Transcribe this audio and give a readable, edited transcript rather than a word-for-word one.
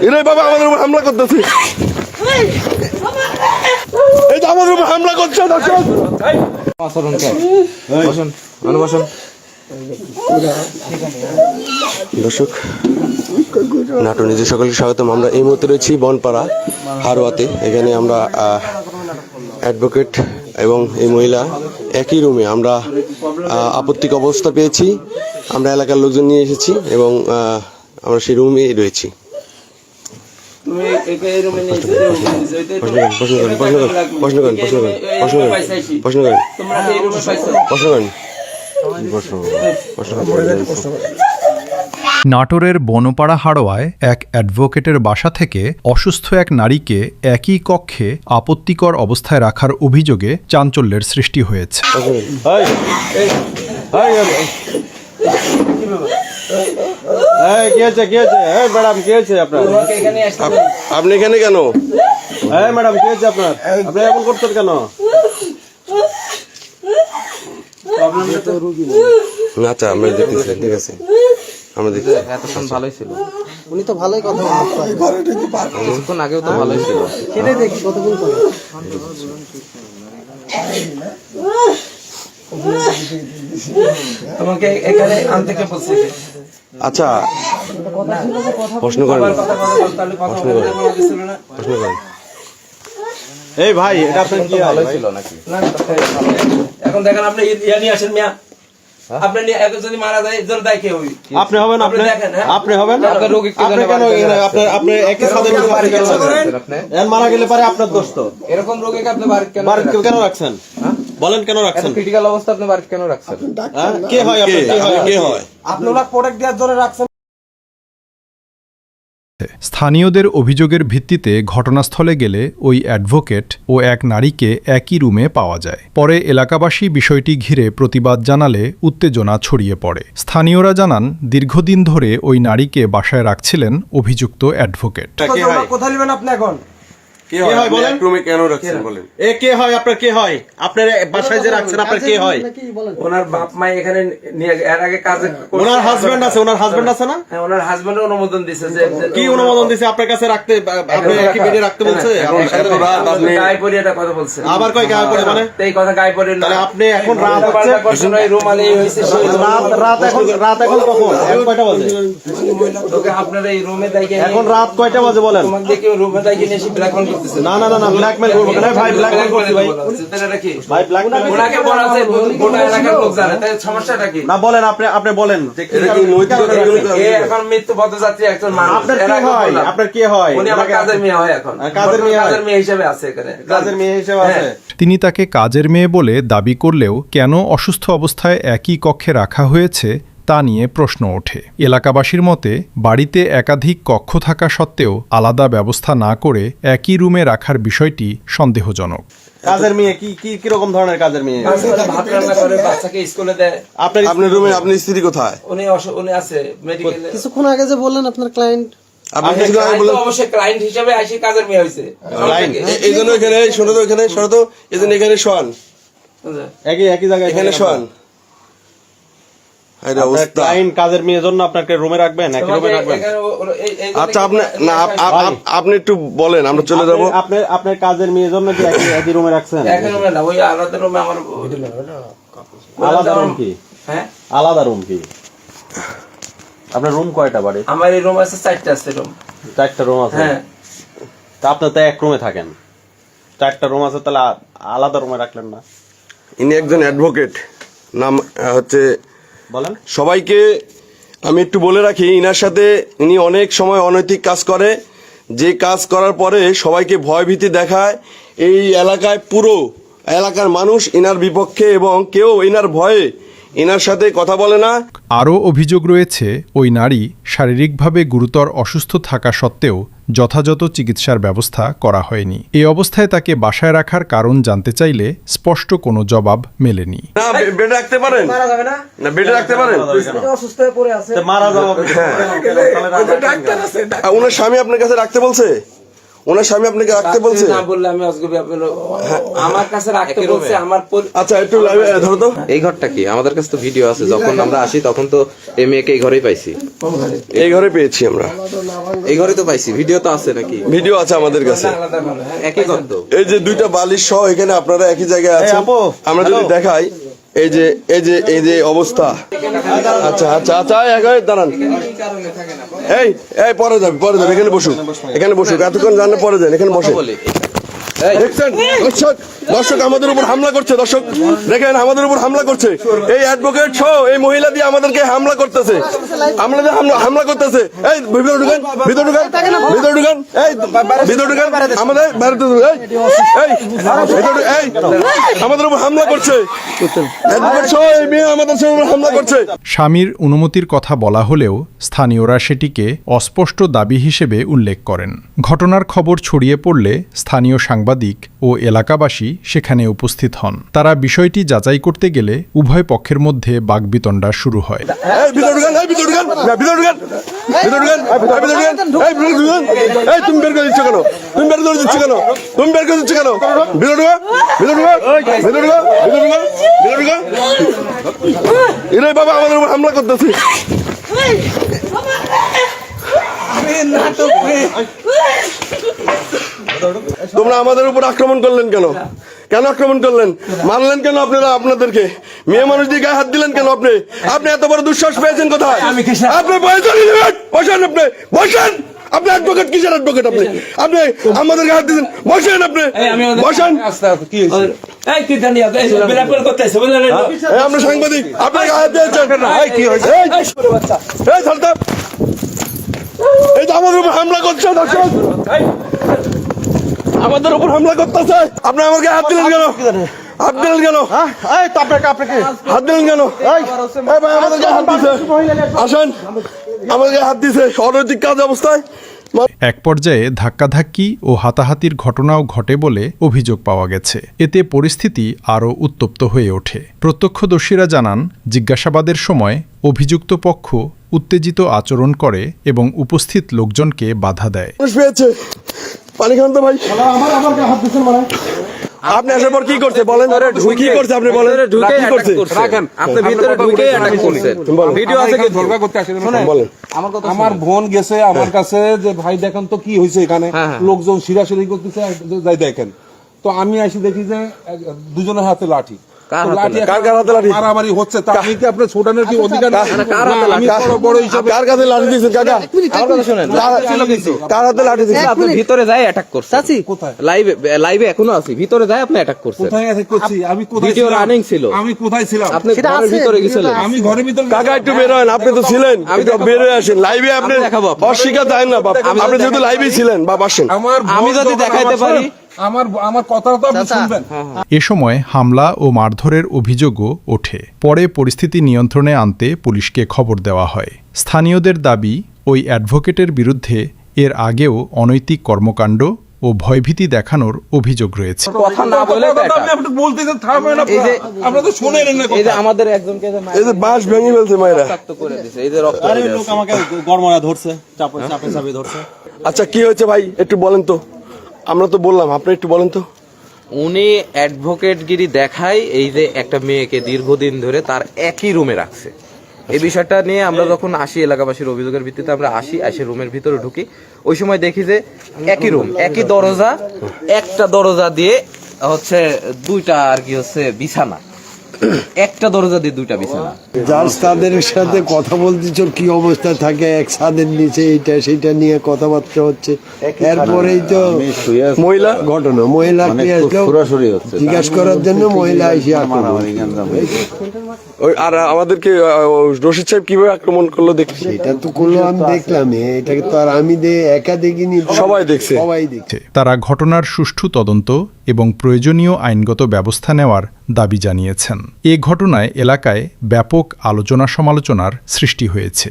এরাই বাবা আমাদের উপর হামলা করতেছে, এই যে আমাদের উপর হামলা করছে। দর্শক, নাটোর নিজে সকলকে স্বাগতম। আমরা এই মুহূর্তে রয়েছি বনপাড়া হারোয়াতে। এখানে আমরা অ্যাডভোকেট এবং এই মহিলা একই রুমে আমরা আপত্তিক অবস্থা পেয়েছি। আমরা এলাকার লোকজন নিয়ে এসেছি এবং আমরা সেই রুমে রয়েছি। নাটোরের বনপাড়া হাড়োয়ায় এক অ্যাডভোকেটের বাসা থেকে অসুস্থ এক নারীকে একই কক্ষে আপত্তিকর অবস্থায় রাখার অভিযোগে চাঞ্চল্যের সৃষ্টি হয়েছে। আপনি এখানে কেন? ম্যাডাম কি হয়েছে আপনার? আপনি এমন করতেন কেন? আচ্ছা আমরা দেখতেছি, ঠিক আছে আমরা দেখছি। এতক্ষণ ভালোই ছিল, উনি তো ভালোই কথা কিছুক্ষণ আগেও তো ভালোই ছিল। সেটাই দেখি কতক্ষণ করে তোমাকে এখানে আনতে কে বলছে? আচ্ছা প্রশ্ন করেন, প্রশ্ন করেন। এই ভাই, এটা আপনার কি ভালোই ছিল নাকি? এখন দেখেন আপনি ইয়া নিয়ে আসেন মিয়া, আপনি যদি মারা যায় এর জন্য দায় কে হই? আপনি হবেন, আপনি দেখেন, হ্যাঁ? আপনি হবেন। আপনার রোগী কি আপনি কেন আপনার আপনি একই সাথে আপনি এর মারা গেলে পারে আপনার দোষ তো। এরকম রোগীকে আপনি বাড়ি কেন রাখছেন? বলেন কেন রাখছেন? ক্রিটিক্যাল অবস্থা আপনি বাড়ি কেন রাখছেন? কে হয় আপনার? কে হয়? আপনি ওনাকে প্রোটেক্ট দেওয়ার জন্য রাখছেন। স্থানীয়দের অভিযোগের ভিত্তিতে ঘটনাস্থলে গেলে ওই অ্যাডভোকেট ও এক নারীকে একই রুমে পাওয়া যায়। পরে এলাকাবাসী বিষয়টি ঘিরে প্রতিবাদ জানালে উত্তেজনা ছড়িয়ে পড়ে। স্থানীয়রা জানান, দীর্ঘদিন ধরে ওই নারীকে বাসায় রাখছিলেন অভিযুক্ত অ্যাডভোকেট। কোথায় নেবেন আপনি এখন? কে হয় বলেন? রুমে কেন রাখছেন বলেন? এ কে হয় আপনার? কে হয় আপনার বাসায় যে রাখছেন? আপনার কে হয়? ওনার বাপ মা এখানে এর আগে কাজে ওনার হাজবেন্ড আছে, ওনার হাজবেন্ড আছে না? হ্যাঁ, ওনার হাজবেন্ড অনুমোদন দিয়েছে যে কি অনুমোদন দিয়েছে আপনার কাছে রাখতে? আপনি কি বেডে রাখতে বলছে? গায়ে পড়ে এটা কথা বলছে। আবার কয় গায়ে পড়ে মানে? এই কথা গায়ে পড়ে না। তাহলে আপনি এখন রাত হচ্ছে, রুমালি হয়েছে রাত এখন কখন? কয়টা বাজে? তোকে আপনার এই রুমে দেখে এখন রাত কয়টা বাজে বলেন? তোমাকে দেখে রুমে দেখে নিয়ে এসে ব্ল্যাকমেল করতেছে। না না না, ব্ল্যাকমেল করবো কেন ভাই? ব্ল্যাকমেল করছি ভাই, ভাই ব্ল্যাকমেল ওনাকে বলা আছে গোটা এলাকার লোক জানে, তাই সমস্যাটা কি? না বলেন, আপনি বলেন যে কি এখন মৃত্যু পথযাত্রী একজন মানুষ। আপনার কি হয়? আপনার কি হয়? উনি আমার কাজের মেয়ে হয়, এখন কাজের মেয়ে হিসেবে আছে এখানে, কাজের মেয়ে হিসেবে আছে। তিনি তাকে কাজের মেয়ে বলে দাবি করলেও কেন অসুস্থ অবস্থায় একই কক্ষে রাখা হয়েছে তা নিয়ে প্রশ্ন ওঠে। এলাকাবাসীর মতে, বাড়িতে একাধিক কক্ষ থাকা সত্ত্বেও আলাদা ব্যবস্থা না করে একই রুমে রাখার বিষয়টি সন্দেহজনক। কাজের মেয়ে কি রকম ধরনের কাজের মেয়ে? ভাত রান্না করে, বাচ্চাকে স্কুলে দেয়। আপনার রুমে আপনার স্ত্রী কোথায়? উনি আছে মেডিকেলে। কিছুক্ষণ আগে যে বললেন আপনার ক্লায়েন্ট, অবশ্যই ক্লায়েন্ট হিসেবে আসি কাজের মেয়ে হয়েছে। এই জন্য এখানে শোনো তো, এখানে শোনো তো, এই জন্য এখানে শোয়ান, একই জায়গায় এখানে শোয়ান। কাজের মেয়ের জন্য আপনাকে রুমে রাখবেন, একই রুমে রাখবেন। আচ্ছা আপনি একটু বলেন, আমরা চলে যাবো। আপনার কাজের মেয়ের জন্য কি একই রুমে রাখছেন? একই রুমে না, ওই আলাদা রুমে। আমার আলাদা রুম কি? হ্যাঁ, আলাদা রুম কি? আপনার রুম কয়টা বাড়ি? আমার এই রুম আছে 4টা আছে রুম। 4টা রুম আছে? হ্যাঁ। তা আপনি তো এক রুমে থাকেন, 4টা রুম আছে, তাহলে আলাদা রুমে রাখলেন না? ইনি একজন অ্যাডভোকেট, নাম হচ্ছে। বলেন। সবাইকে আমি একটু বলে রাখি, ইনার সাথে ইনি অনেক সময় অনৈতিক কাজ করে, যে কাজ করার পরে সবাইকে ভয়ভীতি দেখায়। এই এলাকায় পুরো এলাকার মানুষ ইনার বিপক্ষে এবং কেউ ইনার ভয়ে ইনার সাথে কথা বলে না। আরও অভিযোগ রয়েছে, ওই নারী শারীরিকভাবে গুরুতর অসুস্থ থাকা সত্ত্বেও যথাযথ চিকিৎসার ব্যবস্থা করা হয়নি। এই অবস্থায় তাকে বাসায় রাখার কারণ জানতে চাইলে স্পষ্ট কোনো জবাব মেলেনি। না বেডে রাখতে পারেন, না বেডে রাখতে পারেন, অসুস্থ হয়ে পড়ে আছে, মারা যাওয়া। ওনার স্বামী আপনার কাছে রাখতে বলছে? ওনার স্বামী আপনাকে রাখতে বলছে? না বললে আমি আজকে আমার কাছে রাখতে বলছে আমার আচ্ছা একটু লাইভে ধরো তো। এই ঘরটা কি আমাদের কাছে তো ভিডিও আছে, যখন আমরা আসি তখন তো এই মেয়েকে এই ঘরেই পাইছি। এই ঘরে পেয়েছি আমরা, এই ঘরে তো পাইছি, ভিডিও তো আছে নাকি? ভিডিও আছে আমাদের কাছে। একই ঘর তো। এই যে দুইটা বালিশ সহ এখানে আপনারা একই জায়গায় আছেন। আমরা যদি দেখাই এই যে এই যে অবস্থা। আচ্ছা আচ্ছা আচ্ছা এখানে দাঁড়ান। এই এই পরে যাবে এখানে বসুক, এখানে বসুক, এতক্ষণ জানলে পরে যান, এখানে বসে। দেখছেন দর্শক আমাদের উপর হামলা করছে, দর্শক দেখেন আমাদের উপর হামলা করছে। এই অ্যাডভোকেট সহ এই মহিলা দিয়ে আমাদেরকে হামলা করতেছে, আমাদের হামলা করতেছে। এই ভিতরে ঢুকেন, ভিতরে ঢুকেন, ভিতরে ঢুকেন, এই ভিতরে ঢুকেন, আমাদের বাড়িতে এই আমাদের উপর হামলা করছে। অ্যাডভোকেট সহ এই মেয়ে আমাদের উপর হামলা করছে। স্বামীর অনুমতির কথা বলা হলেও স্থানীয়রা সেটিকে অস্পষ্ট দাবি হিসেবে উল্লেখ করেন। ঘটনার খবর ছড়িয়ে পড়লে স্থানীয় সাংবাদিক ও এলাকাবাসী সেখানে উপস্থিত হন। তারা বিষয়টি যাচাই করতে গেলে উভয় পক্ষের মধ্যে বাকবিতণ্ডা শুরু হয়। তুমি বের করে দিচ্ছ কেন? তুমি বের করে দিচ্ছ কেন? তুমি বের করে দিচ্ছ কেন? এরাই বাবা আমাদের উপর হামলা করতেছে। তোমরা আমাদের উপর আক্রমণ করলেন কেন? কেন আক্রমণ করলেন? মারলেন কেন আপনারা? আপনাদেরকে মেয়ে মানুষ দিয়ে গায়ে হাত দিলেন কেন? আপনি এত বড় দুঃসাহস পেয়েছেন কোথায়? আপনি বসেন, আপনি বসেন। আপনি অ্যাডভোকেট, কিসের অ্যাডভোকেট? আপনি আমাদের গায়ে হাত দিয়েছেন। বসেন, আপনি বসেন। আমরা সাংবাদিক, আপনার গায়ে হাত দিয়েছেন। এই যে আমাদের উপর হামলা করছে, দর্শক আমাদের উপর হামলা করতেছে। আপনি আমাকে হাত দিলেন কেন? হাত দিলেন কেন? হাত দিলেন কেন? আমাদের গায়ে হাত দিছে। আসেন, আমাদের গায়ে হাত দিছে অনৈতিক কাজ অবস্থায়। এক পর্যায়ে ধাক্কাধাক্কি ও হাতাহাতির ঘটনাও ঘটে বলে অভিযোগ পাওয়া গেছে। এতে পরিস্থিতি আরও উত্তপ্ত হয়ে ওঠে। প্রত্যক্ষদর্শীরা জানান, জিজ্ঞাসাবাদের সময় অভিযুক্ত পক্ষ উত্তেজিত আচরণ করে এবং উপস্থিত লোকজনকে বাধা দেয়। পানি খান তো ভাই। আপনি আসার পর কি করছে বলেন? কি করছে আপনি বলেন? কি করছে? আপনি ভিতরে ঢুকে অ্যাটাক করছেন। ভিডিও আছে কি? ধরবা করতে আসেন বলেন। আমার বোন গেছে আমার কাছে যে ভাই দেখেন তো কি হয়েছে এখানে, লোকজন শিরাশিরি করতেছে, যাই দেখেন। তো আমি আসি দেখি যে দুজনের হাতে লাঠি। মারামারি হচ্ছে, তা আমি কি আপনার ছোটানোর কি অধিকার? আমি বড় হিসাবে কার কাছে লাঠি দিয়েছেন কাকা? আমার কথা শুনেন, কার হাতে লাঠি দিয়েছেন? আপনি ভিতরে যাই অ্যাটাক করছেন। কোথায়? লাইভে এখনো আছি, ভিতরে যাই আপনি অ্যাটাক করছেন। কোথায় অ্যাটাক করছি? আমি কোথায় ভিডিও ছিলাম? রানিং ছিল। আমি কোথায় ছিলাম? আপনি ঘরের ভিতরে গেছিলেন। আমি ঘরের ভিতরে। কাকা একটু বের হন, আপনি তো ছিলেন, বের হয়ে আসেন। লাইভে আপনি অস্বীকার যায় না, আপনি যেহেতু লাইভে ছিলেন বা আসেন। আমি যদি দেখাইতে পারি আমার কথা তো আপনি শুনবেন। এ সময় হামলা ও মারধরের অভিযোগও ওঠে। পরে পরিস্থিতি নিয়ন্ত্রণে আনতে পুলিশকে খবর দেওয়া হয়। স্থানীয়দের দাবি, ওই অ্যাডভোকেটের বিরুদ্ধে এর আগেও অনৈতিক কর্মকাণ্ড ও ভয়ভীতি দেখানোর অভিযোগ রয়েছে। কথা না বলে আপনি বলতেছেন থামবেন না, আমরা তো শুনেন না। এই যে আমাদের একজনকে এই যে বাঁশ ভেঙে ফেলছে মায়েরা। রক্তাক্ত করে দিয়েছে, এই যে রক্ত লোক আমাকে গরমরা ধরছে, চাপে ধরছে। আচ্ছা কি হয়েছে ভাই একটু বলেন তো? আমরা তো বললাম, আপনি একটু বলেন তো। উনি অ্যাডভোকেটগিরি দেখায় এই যে একটা মেয়েকে দীর্ঘদিন ধরে তার একই রুমে রাখছে। এই বিষয়টা নিয়ে আমরা যখন আসি, এলাকাবাসীর অভিযোগের ভিত্তিতে আমরা এসে রুমের ভিতরে ঢুকি। ওই সময় দেখি যে একই রুম, একই দরজা, একটা দরজা দিয়ে হচ্ছে দুইটা আর কি হচ্ছে বিছানা, একটা দরজা দিয়ে দুইটা বিছানা। যার তাদের সাথে কথা বলতেছ কি অবস্থায় থাকে, এক ছাদের নিচে এইটা সেটা নিয়ে কথাবার্তা হচ্ছে। এরপরেই তো মহিলা ঘটনা, মহিলা কি আসলো জিজ্ঞাসা করার জন্য, মহিলা এসে আর আমাদেরকে রশিদ সাহেব কিভাবে আক্রমণ করলো দেখছি। এটা তো করলো, আমি দেখলাম। এটাকে তো আর আমি একা দেখিনি, সবাই দেখছে। সবাই দেখছে। তারা ঘটনার সুষ্ঠু তদন্ত এবং প্রয়োজনীয় আইনগত ব্যবস্থা নেওয়ার দাবি জানিয়েছেন। এ ঘটনায় এলাকায় ব্যাপক আলোচনা সমালোচনার সৃষ্টি হয়েছে।